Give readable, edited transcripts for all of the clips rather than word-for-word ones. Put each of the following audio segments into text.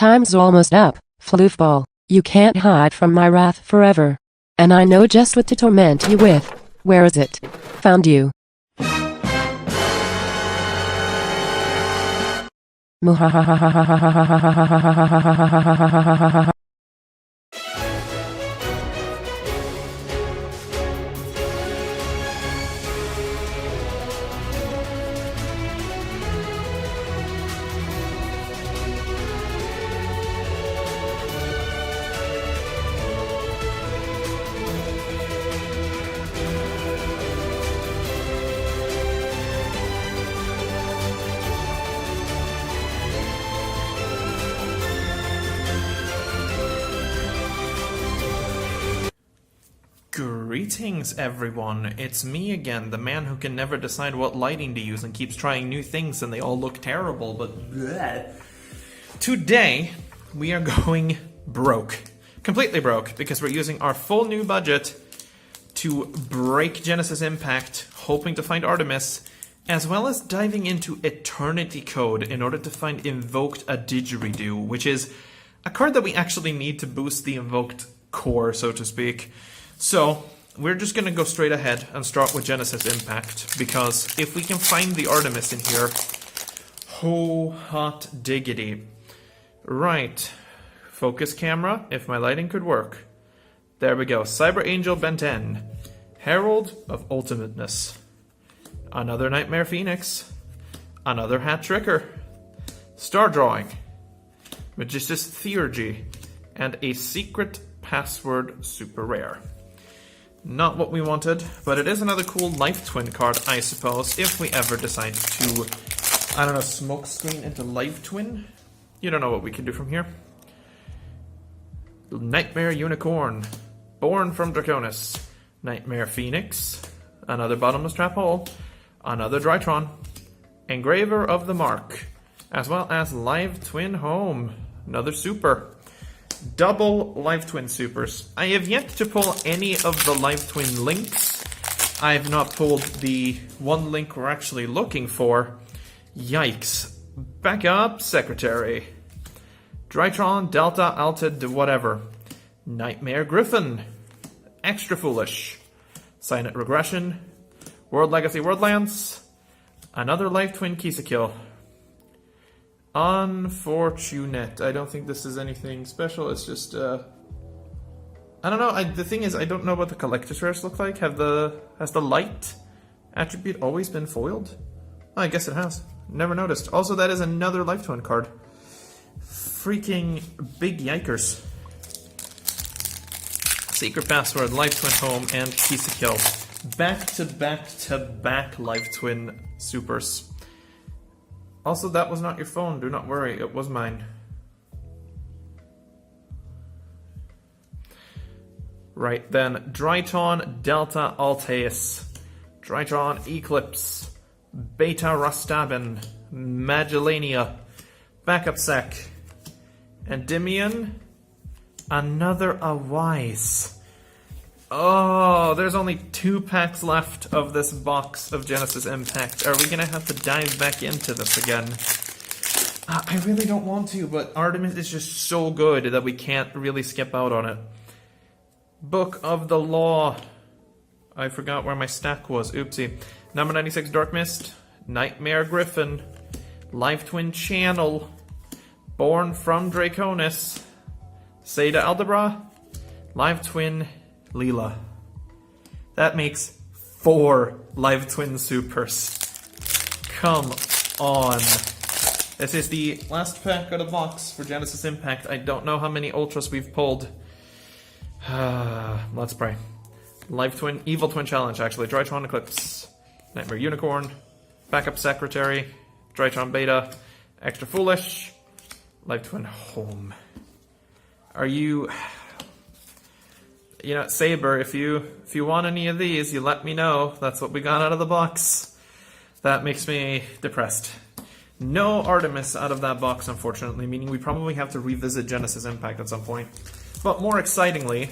Time's almost up, floofball. You can't hide from my wrath forever. And I know just what to torment you with. Where is it? Found you. Greetings everyone, it's me again, the man who can never decide what lighting to use and keeps trying new things and they all look terrible, but bleh. Today we are going broke. Completely broke, because we're using our full new budget to break Genesis Impact, hoping to find Artemis, as well as diving into Eternity Code in order to find Invoked Audigeridoo, which is a card that we actually need to boost the Invoked core, so to speak. So, we're just going to go straight ahead and start with Genesis Impact, because if we can find the Artemis in here, oh hot diggity. Right, focus camera, if my lighting could work. There we go, Cyber Angel Benten, Herald of Ultimateness, another Nightmare Phoenix, another Hat Tricker, Star Drawing, Magistus Theurgy, and a Secret Password Super Rare. Not what we wanted, but it is another cool Life Twin card, I suppose, if we ever decide to, I don't know, smoke screen into Life Twin? You don't know what we can do from here. Nightmare Unicorn, Born from Draconis, Nightmare Phoenix, another Bottomless Trap Hole, another Drytron, Engraver of the Mark, as well as Live Twin Home, another Super. Double Live Twin Supers. I have yet to pull any of the Live Twin links. I have not pulled the one link we're actually looking for. Yikes. Backup Secretary. Drytron, Delta, Alted, whatever. Nightmare Griffin. Extra Foolish. Silent Regression. World Legacy Worldlands. Another Live Twin Kisakill. Unfortunate. I don't think this is anything special. It's just, I don't know. The thing is, I don't know what the collector's rares look like. Has the light attribute always been foiled? Oh, I guess it has. Never noticed. Also, that is another Life Twin card. Freaking big yikers. Secret Password, Life Twin Home, and Kisakill. Back to back to back Life Twin Supers. Also, that was not your phone, do not worry, it was mine. Right then, Drytron, Delta, Alteus, Drytron, Eclipse, Beta Rastabin, Magellania, Backup Sec, Endymion, another Awise. Oh, there's only 2 packs left of this box of Genesis Impact. Are we going to have to dive back into this again? I really don't want to, but Artemis is just so good that we can't really skip out on it. Book of the Law. I forgot where my stack was. Oopsie. Number 96, Dark Mist. Nightmare Griffin. Life Twin Channel. Born from Draconis. Seda Aldebra. Live Twin Leela. That makes 4 Live Twin Supers. Come on. This is the last pack of the box for Genesis Impact. I don't know how many Ultras we've pulled. Let's pray. Live Twin, Evil Twin Challenge actually. Drytron Eclipse. Nightmare Unicorn. Backup Secretary. Drytron Beta. Extra Foolish. Live Twin Home. Are you... You know, Saber, if you want any of these, you let me know. That's what we got out of the box. That makes me depressed. No Artemis out of that box, unfortunately, meaning we probably have to revisit Genesis Impact at some point. But more excitingly,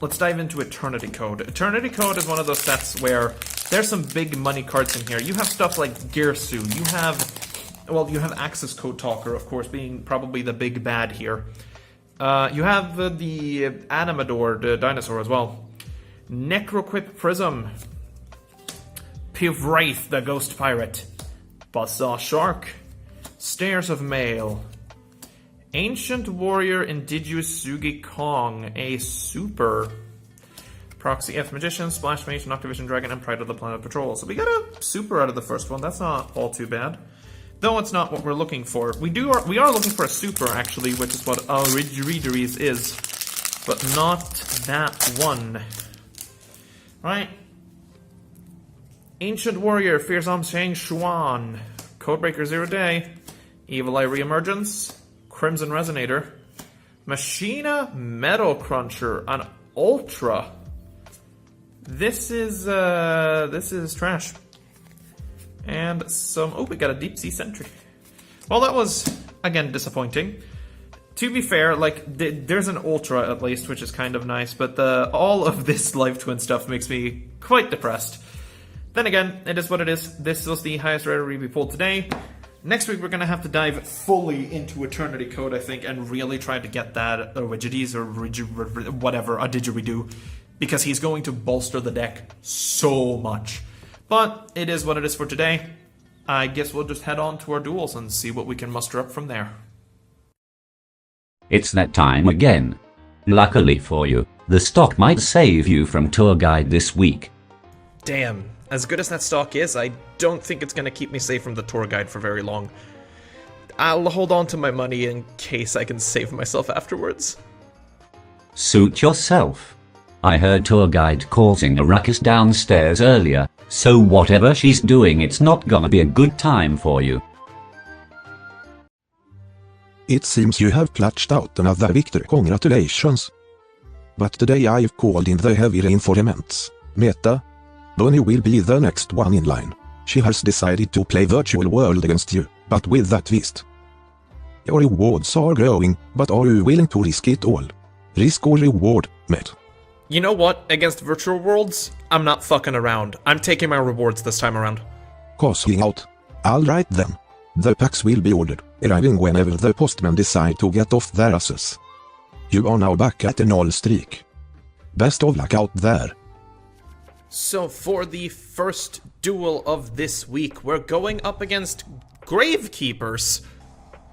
let's dive into Eternity Code. Eternity Code is one of those sets where there's some big money cards in here. You have stuff like Girsu, you have well, you have access code talker, of course, being probably the big bad here. You have the Animador, the dinosaur as well. Necroquip Prism. Pivwraith, the ghost pirate. Buzzsaw Shark. Stairs of Mail. Ancient Warrior Indigenous Sugi Kong, a super. Proxy F Magician, Splash Mage, Noctivision Dragon, and Pride of the Planet Patrol. So we got a super out of the first one. That's not all too bad. Though it's not what we're looking for. We are looking for a super, actually, which is what Audigeridoo is. But not that one. Right. Ancient Warrior, Fearsome Shang Xuan. Codebreaker 0 Day. Evil Eye Reemergence. Crimson Resonator. Machina Metal Cruncher. An Ultra. This is trash. And some... Oh, we got a Deep Sea Sentry. Well, that was, again, disappointing. To be fair, like, there's an Ultra, at least, which is kind of nice, but all of this Live Twin stuff makes me quite depressed. Then again, it is what it is. This was the highest rarity we pulled today. Next week, we're going to have to dive fully into Eternity Code, I think, and really try to get that Audigeridoo or whatever, Audigeridoo, because he's going to bolster the deck so much. But it is what it is for today. I guess we'll just head on to our duels and see what we can muster up from there. It's that time again. Luckily for you, the stock might save you from tour guide this week. Damn, as good as that stock is, I don't think it's going to keep me safe from the tour guide for very long. I'll hold on to my money in case I can save myself afterwards. Suit yourself. I heard tour guide causing a ruckus downstairs earlier, so whatever she's doing, it's not gonna be a good time for you. It seems you have clutched out another victory. Congratulations. But today I've called in the heavy reinforcements. Meta. Bunny will be the next one in line. She has decided to play virtual world against you, but with that twist. Your rewards are growing, but are you willing to risk it all? Risk or reward, Met? You know what? Against virtual worlds, I'm not fucking around. I'm taking my rewards this time around. Costing out. Alright then. The packs will be ordered, arriving whenever the postmen decide to get off their asses. You are now back at a 0 streak. Best of luck out there. So for the first duel of this week, we're going up against Gravekeepers.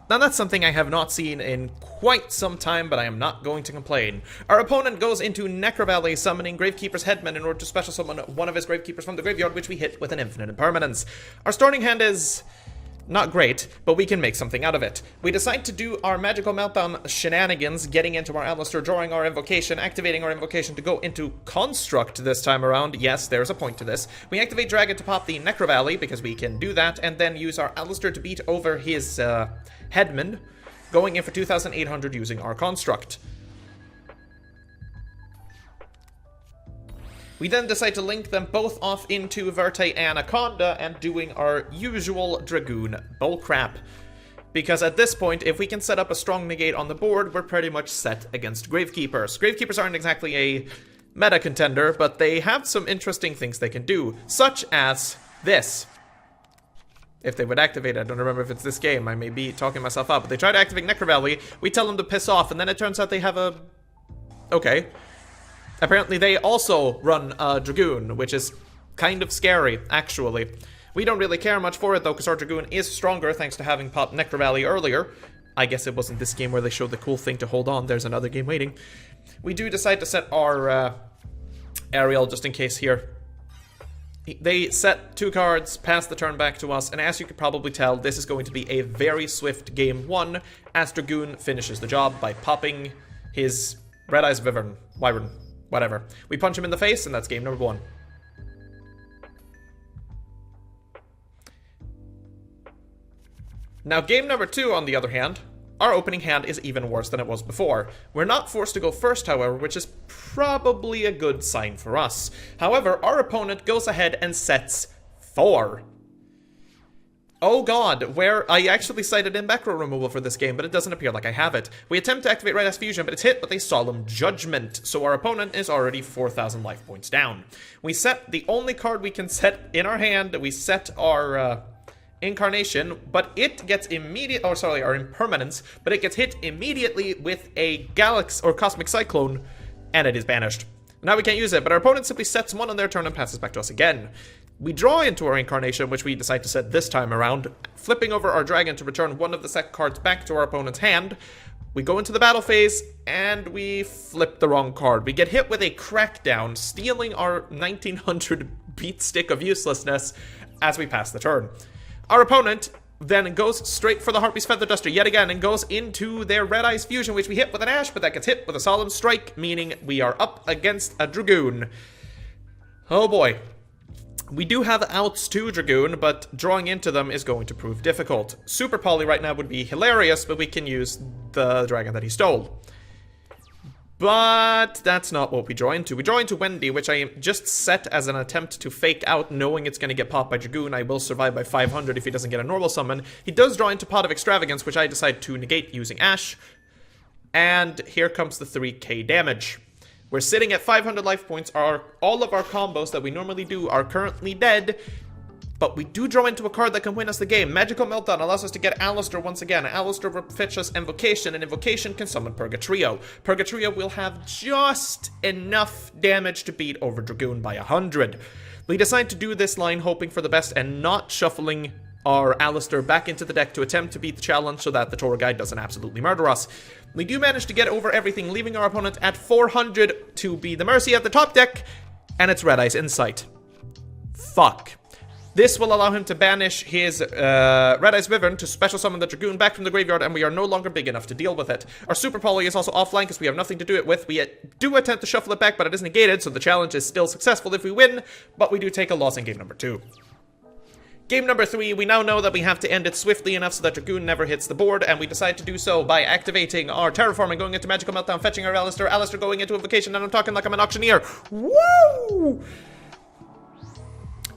Now that's something I have not seen in quite some time, but I am not going to complain. Our opponent goes into Necro Valley, summoning Gravekeeper's Headman in order to special summon one of his Gravekeepers from the graveyard, which we hit with an infinite impermanence. Our starting hand is not great, but we can make something out of it. We decide to do our Magical Meltdown shenanigans, getting into our Alistair, drawing our invocation, activating our invocation to go into Construct this time around. Yes, there's a point to this. We activate Dragon to pop the Necro Valley, because we can do that, and then use our Alistair to beat over his Headman, going in for 2,800 using our Construct. We then decide to link them both off into Verte Anaconda and doing our usual Dragoon bullcrap. Because at this point, if we can set up a strong negate on the board, we're pretty much set against Gravekeepers. Gravekeepers aren't exactly a meta contender, but they have some interesting things they can do, such as this. If they would activate it, I don't remember if it's this game, I may be talking myself up, but they try to activate Necro Valley, we tell them to piss off, and then it turns out they have a... Okay. Apparently they also run a Dragoon, which is kind of scary, actually. We don't really care much for it, though, because our Dragoon is stronger thanks to having popped Necro Valley earlier. I guess it wasn't this game where they showed the cool thing to hold on. There's another game waiting. We do decide to set our Ariel just in case here. They set 2 cards, pass the turn back to us, and as you could probably tell, this is going to be a very swift game 1, as Dragoon finishes the job by popping his Red Eyes Wyvern, whatever. We punch him in the face, and that's game number 1. Now, game number 2, on the other hand, our opening hand is even worse than it was before. We're not forced to go first, however, which is probably a good sign for us. However, our opponent goes ahead and sets 4. Oh god, where I actually cited in macro removal for this game, but it doesn't appear like I have it. We attempt to activate Red Eyes Fusion, but it's hit with a Solemn Judgment, so our opponent is already 4,000 life points down. We set the only card we can set in our hand, we set our incarnation, but it gets immediate, or sorry, our impermanence, but it gets hit immediately with a galaxy or cosmic cyclone, and it is banished. Now we can't use it, but our opponent simply sets one on their turn and passes back to us again. We draw into our incarnation, which we decide to set this time around, flipping over our dragon to return one of the set cards back to our opponent's hand. We go into the battle phase, and we flip the wrong card. We get hit with a crackdown, stealing our 1900 beat stick of uselessness as we pass the turn. Our opponent then goes straight for the Harpy's Feather Duster yet again and goes into their Red Eyes Fusion, which we hit with an Ash, but that gets hit with a Solemn Strike, meaning we are up against a Dragoon. Oh boy. We do have outs to Dragoon, but drawing into them is going to prove difficult. Super Poly right now would be hilarious, but we can use the dragon that he stole. But that's not what we draw into. We draw into Wendy, which I just set as an attempt to fake out, knowing it's going to get popped by Dragoon. I will survive by 500 if he doesn't get a normal summon. He does draw into Pot of Extravagance, which I decide to negate using Ash. And here comes the 3k damage. We're sitting at 500 life points. All of our combos that we normally do are currently dead. But we do draw into a card that can win us the game. Magical Meltdown allows us to get Alistair once again. Alistair will fetch us Invocation, and Invocation can summon Purgatrio. Purgatrio will have just enough damage to beat over Dragoon by 100. We decide to do this line hoping for the best and not shuffling our Alistair back into the deck to attempt to beat the challenge so that the tour guide doesn't absolutely murder us. We do manage to get over everything, leaving our opponent at 400 to be the Mercy at the top deck, and it's Red Eyes Insight. Fuck. This will allow him to banish his Red Eyes Wyvern to special summon the Dragoon back from the graveyard, and we are no longer big enough to deal with it. Our Super Poly is also offline because we have nothing to do it with. We do attempt to shuffle it back, but it is negated, so the challenge is still successful if we win, but we do take a loss in game number 2. Game number 3, we now know that we have to end it swiftly enough so that Dragoon never hits the board, and we decide to do so by activating our Terraforming, going into Magical Meltdown, fetching our Alistair going into Invocation, and I'm talking like I'm an auctioneer. Woo!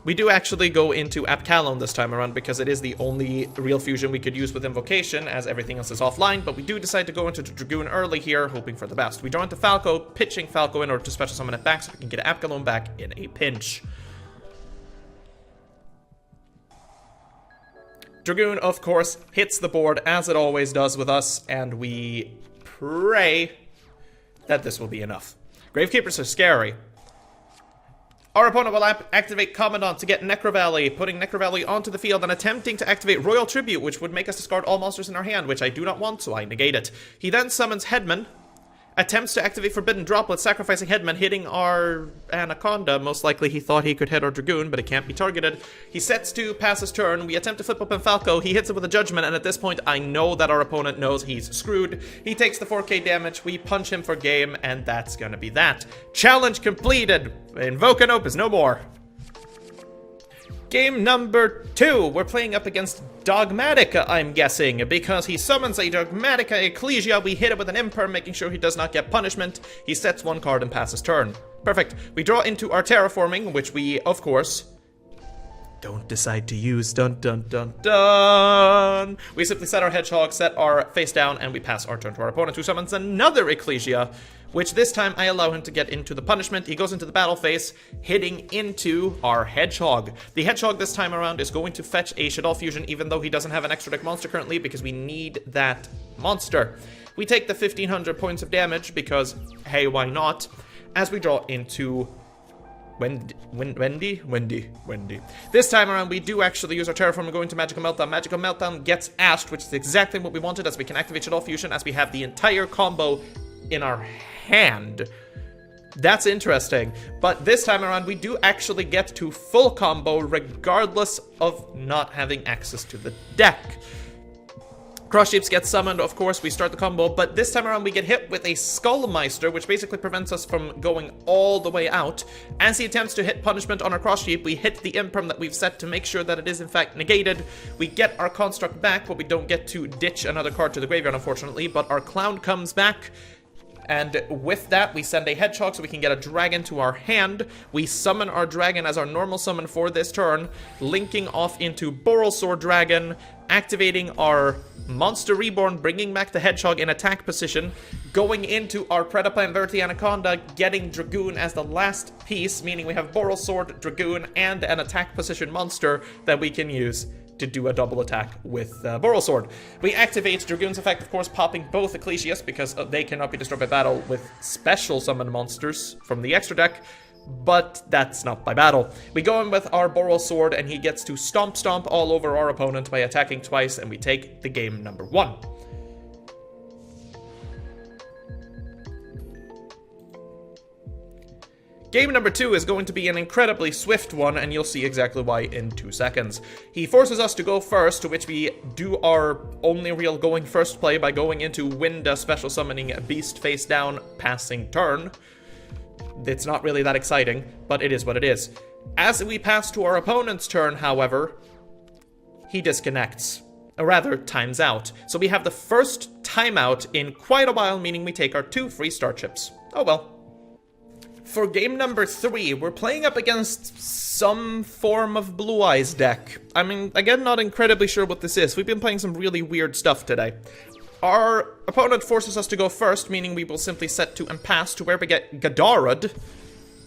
We do actually go into Apkalon this time around because it is the only real fusion we could use with Invocation, as everything else is offline, but we do decide to go into Dragoon early here, hoping for the best. We draw into Falco, pitching Falco in order to special summon it back so we can get Apkalon back in a pinch. Dragoon, of course, hits the board as it always does with us, and we pray that this will be enough. Gravekeepers are scary. Our opponent will activate Commandant to get Necro Valley, putting Necro Valley onto the field and attempting to activate Royal Tribute, which would make us discard all monsters in our hand, which I do not want, so I negate it. He then summons Headman, attempts to activate Forbidden Droplet, sacrificing Headman, hitting our Anaconda. Most likely he thought he could hit our Dragoon, but it can't be targeted. He sets to pass his turn. We attempt to flip open Falco. He hits it with a Judgment, and at this point, I know that our opponent knows he's screwed. He takes the 4k damage. We punch him for game, and that's gonna be that. Challenge completed. Invoke and Opus, no more. Game number 2, we're playing up against Dogmatika, I'm guessing, because he summons a Dogmatika Ecclesia. We hit it with an Imperm, making sure he does not get punishment. He sets one card and passes turn. Perfect. We draw into our Terraforming, which we, of course, don't decide to use. Dun dun dun dun. We simply set our Hedgehog, set our face down, and we pass our turn to our opponent, who summons another Ecclesia, which this time I allow him to get into the punishment. He goes into the battle phase, hitting into our Hedgehog. The Hedgehog this time around is going to fetch a Shaddoll Fusion, even though he doesn't have an extra deck monster currently, because we need that monster. We take the 1500 points of damage, because, hey, why not? As we draw into Wendy. This time around, we do actually use our Terraform and go into Magical Meltdown. Magical Meltdown gets Ashed, which is exactly what we wanted, as we can activate Shaddoll Fusion, as we have the entire combo in our hand. That's interesting. But this time around, we do actually get to full combo, regardless of not having access to the deck. Cross Shapes get summoned, of course, we start the combo, but this time around we get hit with a Skullmeister, which basically prevents us from going all the way out. As he attempts to hit punishment on our Cross Shape, we hit the Imperm that we've set to make sure that it is in fact negated. We get our Construct back, but we don't get to ditch another card to the graveyard, unfortunately, but our Clown comes back. And with that, we send a Hedgehog so we can get a Dragon to our hand. We summon our Dragon as our normal summon for this turn, linking off into Borrelsword Dragon, activating our Monster Reborn, bringing back the Hedgehog in attack position, going into our Predaplant Verity Anaconda, getting Dragoon as the last piece, meaning we have Borrelsword, Dragoon, and an attack position monster that we can use to do a double attack with Boral Sword. We activate Dragoon's effect, of course, popping both Ecclesias because they cannot be destroyed by battle with special summon monsters from the extra deck, but that's not by battle. We go in with our Boral Sword, and he gets to stomp all over our opponent by attacking twice, and we take the game number 1. Game number 2 is going to be an incredibly swift one, and you'll see exactly why in 2 seconds. He forces us to go first, to which we do our only real going first play by going into Winda, special summoning Beast face down, passing turn. It's not really that exciting, but it is what it is. As we pass to our opponent's turn, however, he disconnects. Or rather, times out. So we have the first timeout in quite a while, meaning we take our 2 free start chips. Oh well. For game number 3, we're playing up against some form of Blue Eyes deck. I mean, again, not incredibly sure what this is. We've been playing some really weird stuff today. Our opponent forces us to go first, meaning we will simply set to and pass to where we get Gadarad.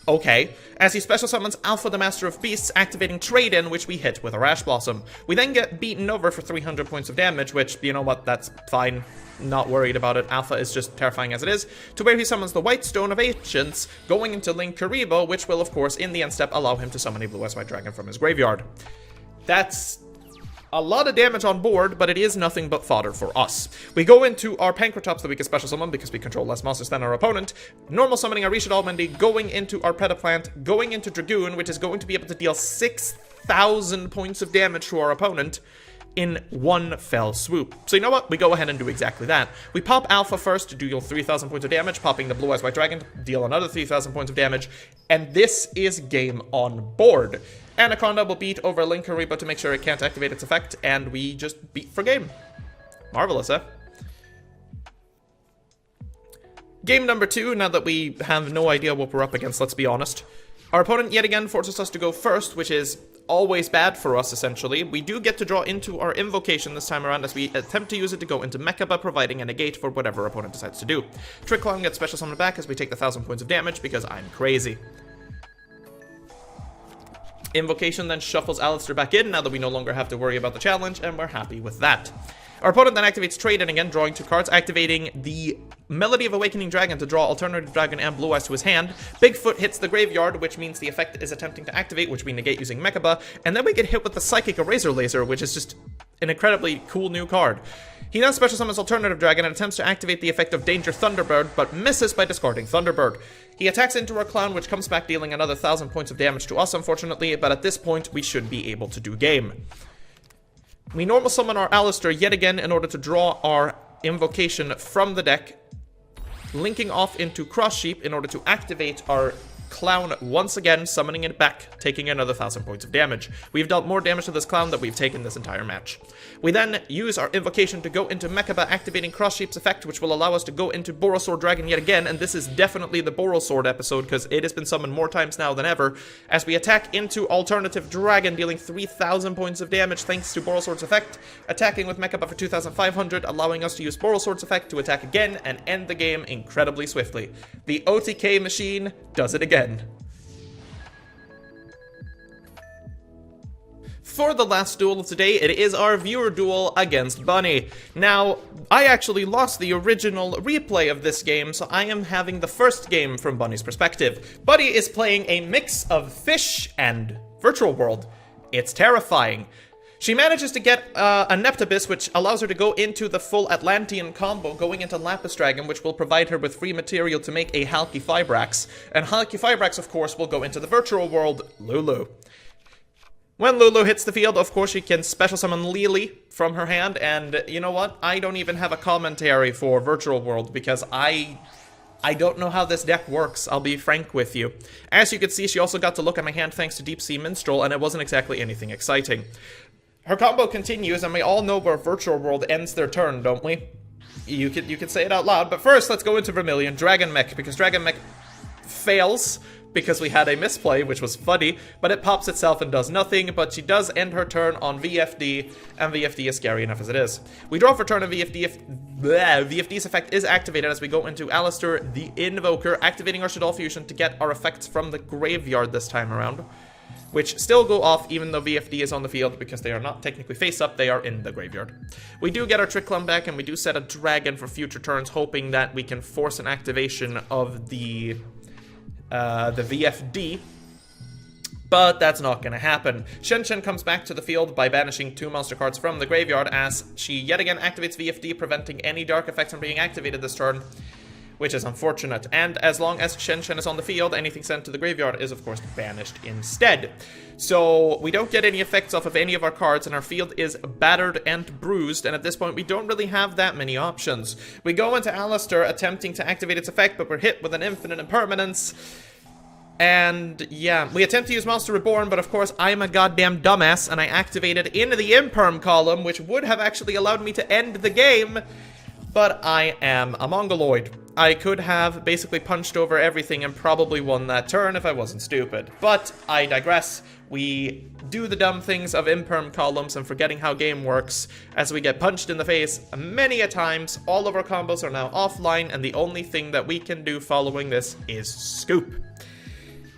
Okay. As he special summons Alpha the Master of Beasts, activating Trade-In, which we hit with a Rash Blossom. We then get beaten over for 300 points of damage, which, you know what, that's fine. Not worried about it. Alpha is just terrifying as it is. To where he summons the White Stone of Ancients, going into Linkuriboh, which will, of course, in the end step, allow him to summon a Blue Eyes White Dragon from his graveyard. That's a lot of damage on board, but it is nothing but fodder for us. We go into our Pancratops that we can special summon because we control less monsters than our opponent. Normal summoning our Shaddoll Mendy, going into our Pediplant, going into Dragoon, which is going to be able to deal 6,000 points of damage to our opponent in one fell swoop. So you know what? We go ahead and do exactly that. We pop Alpha first to deal 3,000 points of damage, popping the Blue Eyes White Dragon to deal another 3,000 points of damage, and this is game on board. Anaconda will beat over Linkuriboh to make sure it can't activate its effect, and we just beat for game. Marvelous, eh? Game number 2, now that we have no idea what we're up against, let's be honest. Our opponent yet again forces us to go first, which is always bad for us, essentially. We do get to draw into our Invocation this time around as we attempt to use it to go into Mechaba, providing a negate for whatever our opponent decides to do. Trick Clown gets special summoned back as we take the 1,000 points of damage because I'm crazy. Invocation then shuffles Alistair back in now that we no longer have to worry about the challenge, and we're happy with that. Our opponent then activates Trade-In again, drawing 2 cards, activating the Melody of Awakening Dragon to draw Alternative Dragon and Blue Eyes to his hand. Bigfoot hits the graveyard, which means the effect is attempting to activate, which we negate using Mechaba, and then we get hit with the Psychic Eraser Laser, which is just an incredibly cool new card. He now special summons Alternative Dragon and attempts to activate the effect of Danger Thunderbird, but misses by discarding Thunderbird. He attacks into our Clown, which comes back dealing another 1,000 points of damage to us, unfortunately, but at this point, we should be able to do game. We normal summon our Alistair yet again in order to draw our Invocation from the deck, linking off into Cross Sheep in order to activate our Clown once again, summoning it back, taking another 1,000 points of damage. We've dealt more damage to this Clown than we've taken this entire match. We then use our Invocation to go into Mechaba, activating Cross Sheep's effect, which will allow us to go into Boral Sword Dragon yet again, and this is definitely the Boral Sword episode, because it has been summoned more times now than ever, as we attack into Alternative Dragon, dealing 3,000 points of damage thanks to Boral Sword's effect, attacking with Mechaba for 2,500, allowing us to use Boral Sword's effect to attack again and end the game incredibly swiftly. The OTK machine does it again. For the last duel of today, it is our viewer duel against Bunny. Now, I actually lost the original replay of this game, so I am having the first game from Bunny's perspective. Bunny is playing a mix of Fish and Virtual World. It's terrifying. She manages to get a Neptibus, which allows her to go into the full Atlantean combo, going into Lapis Dragon, which will provide her with free material to make a Halqifibrax. And Halqifibrax, of course, will go into the Virtual World, Lulu. When Lulu hits the field, of course, she can special summon Lily from her hand, and you know what? I don't even have a commentary for Virtual World, because I don't know how this deck works, I'll be frank with you. As you can see, she also got to look at my hand thanks to Deep Sea Minstrel, and it wasn't exactly anything exciting. Her combo continues, and we all know where Virtual World ends their turn, don't we? You could say it out loud, but first, let's go into Vermilion, Dragon Mech, because Dragon Mech fails, because we had a misplay, which was funny, but it pops itself and does nothing, but she does end her turn on VFD, and VFD is scary enough as it is. We draw for turn on VFD if VFD's effect is activated as we go into Alistair, the Invoker, activating our Shaddoll Fusion to get our effects from the graveyard this time around. which still go off even though VFD is on the field because they are not technically face up, they are in the graveyard. We do get our Trick Clump back, and we do set a dragon for future turns, hoping that we can force an activation of the VFD. But that's not going to happen. Shen Shen comes back to the field by banishing 2 monster cards from the graveyard as she yet again activates VFD, preventing any dark effects from being activated this turn, which is unfortunate. And as long as Shen Shen is on the field, anything sent to the graveyard is of course banished instead. So we don't get any effects off of any of our cards, and our field is battered and bruised, and at this point we don't really have that many options. We go into Alistair attempting to activate its effect, but we're hit with an infinite impermanence. And yeah, we attempt to use Monster Reborn, but of course I'm a goddamn dumbass, and I activated in the Imperm column, which would have actually allowed me to end the game, but I am a Mongoloid. I could have basically punched over everything and probably won that turn if I wasn't stupid. But I digress. We do the dumb things of Imperm columns and forgetting how game works as we get punched in the face many a times. All of our combos are now offline, and the only thing that we can do following this is scoop.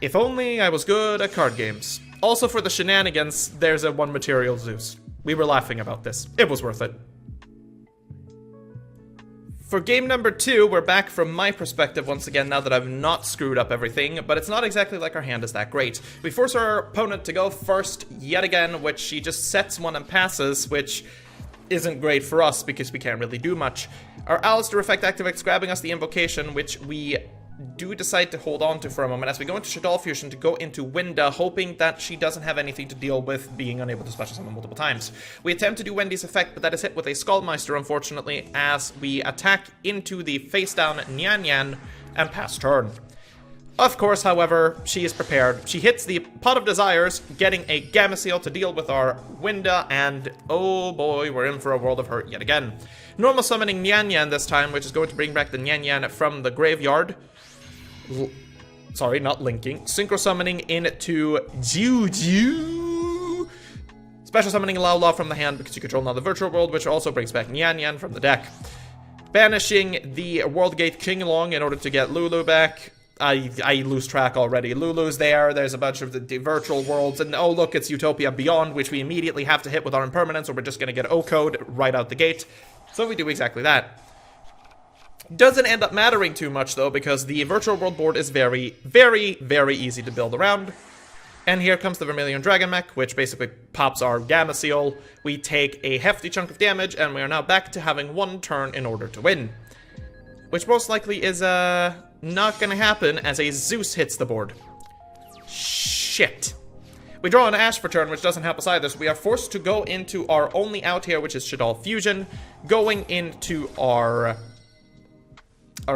If only I was good at card games. Also for the shenanigans, there's a 1 material Zeus. We were laughing about this. It was worth it. For game number 2, we're back from my perspective once again now that I've not screwed up everything, but it's not exactly like our hand is that great. We force our opponent to go first yet again, which she just sets 1 and passes, which isn't great for us because we can't really do much. Our Alistair effect activates, grabbing us the invocation, which we do decide to hold on to for a moment as we go into Shaddoll Fusion to go into Winda, hoping that she doesn't have anything to deal with being unable to special summon multiple times. We attempt to do Wendy's effect, but that is hit with a Skullmeister, unfortunately, as we attack into the face-down Nyan Nyan and pass turn. Of course, however, she is prepared. She hits the Pot of Desires, getting a Gameciel to deal with our Winda, and oh boy, we're in for a world of hurt yet again. Normal summoning Nyan Nyan this time, which is going to bring back the Nyan Nyan from the graveyard. Sorry, not linking. Synchro summoning into Juju. Special summoning Lao from the hand because you control another virtual world, which also brings back Nyan Nyan from the deck. Banishing the World Gate King Long in order to get Lulu back. I lose track already. Lulu's there, there's a bunch of the virtual worlds, and oh look, it's Utopia Beyond, which we immediately have to hit with our impermanence, or we're just gonna get O-code right out the gate. So we do exactly that. Doesn't end up mattering too much though, because the virtual world board is very, very, very easy to build around. And here comes the Vermilion Dragon Mech, which basically pops our Gameciel. We take a hefty chunk of damage, and we are now back to having 1 turn in order to win. Which most likely is, not gonna happen as a Zeus hits the board. Shit. We draw an Ash for turn, which doesn't help us either, so we are forced to go into our only out here, which is Shaddoll Fusion, going into our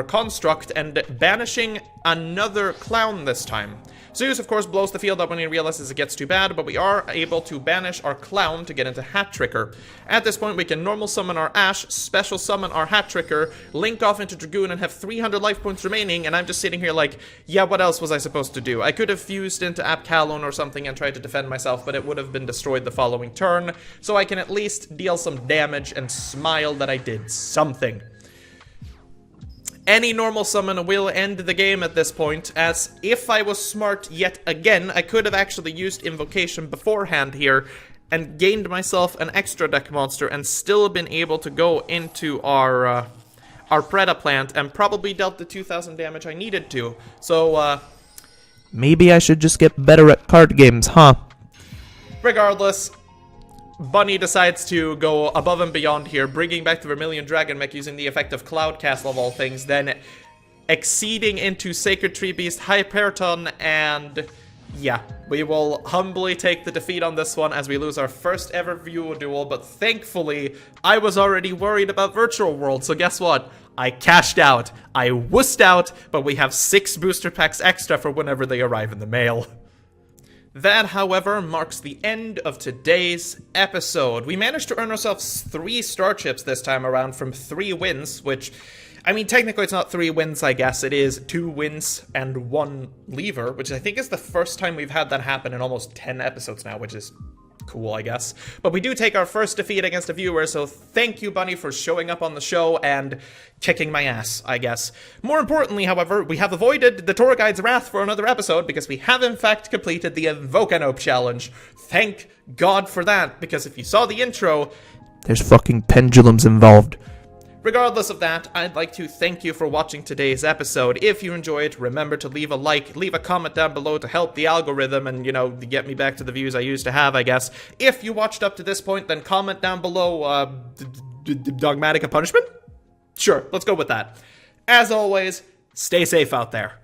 construct and banishing another clown this time. Zeus, of course, blows the field up when he realizes it gets too bad, but we are able to banish our clown to get into Hat Tricker. At this point, we can normal summon our Ash, special summon our Hat Tricker, link off into Dragoon, and have 300 life points remaining, and I'm just sitting here like, yeah, what else was I supposed to do? I could have fused into Apkalon or something and tried to defend myself, but it would have been destroyed the following turn, so I can at least deal some damage and smile that I did something. Any normal summon will end the game at this point, as if I was smart yet again, I could have actually used Invocation beforehand here and gained myself an extra deck monster and still been able to go into our Preda plant and probably dealt the 2000 damage I needed to. So, maybe I should just get better at card games, huh? Regardless, Bunny decides to go above and beyond here, bringing back the Vermilion Dragon Mech using the effect of Cloud Castle of all things, then exceeding into Sacred Tree Beast Hyperton, and yeah, we will humbly take the defeat on this one as we lose our first ever view duel, but thankfully, I was already worried about Virtual World, so guess what? I cashed out, I wussed out, but we have 6 booster packs extra for whenever they arrive in the mail. That, however, marks the end of today's episode. We managed to earn ourselves 3 star chips this time around from 3 wins, which, I mean, technically it's not 3 wins, I guess. It is 2 wins and 1 lever, which I think is the first time we've had that happen in almost 10 episodes now, which is cool, I guess. But we do take our first defeat against a viewer, so thank you, Bunny, for showing up on the show and kicking my ass, I guess. More importantly, however, we have avoided the tour guide's wrath for another episode because we have in fact completed the Invocanope challenge. Thank God for that, because if you saw the intro, there's fucking pendulums involved. Regardless of that, I'd like to thank you for watching today's episode. If you enjoyed, remember to leave a like, leave a comment down below to help the algorithm and, get me back to the views I used to have, I guess. If you watched up to this point, then comment down below, Dogmatika punishment? Sure, let's go with that. As always, stay safe out there.